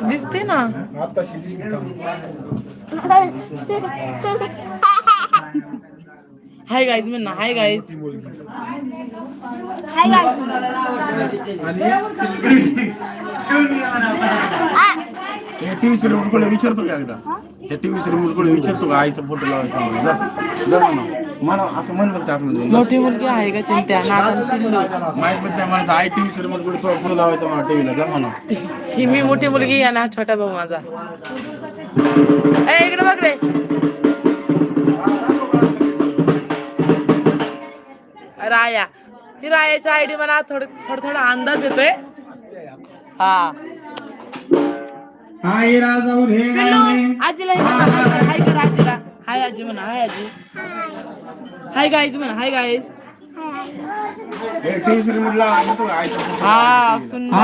दिसते ना. आताशी दिसली का? हाय गाईज म्हणा, हाय गाईज. ती मुलगी. Hi guys. हे टीव्हीचे रिमोट कडे विचारतो का एकदा? त्या टीव्हीचे रिमोट कडे विचारतो का आईचा फोटो लावायचा म्हणून? जा म्हणा असं म्हण बघ त्यातून मोठी मुलगी आहे का चिंट्या? माहित पण त्या मला आई टीव्हीचे रिमोट कडे फोटो लावायचा मला टीव्हीला जा म्हणा. ही मी मोठी मुलगी आहे ना, छोटा भाऊ माझा. ए इकडे बघ रे. राया, ही रायाच्या आयडी मला थोडा अंदाज येतोय. हा पिल्लू, आजीला हाय कर आजीला. हाय आजी म्हणा, हाय आजी. हाय गाईज म्हणा, हाय गाईज. टीव्हीचे रिमोट लावा आईचा फोटो. हा सुंदर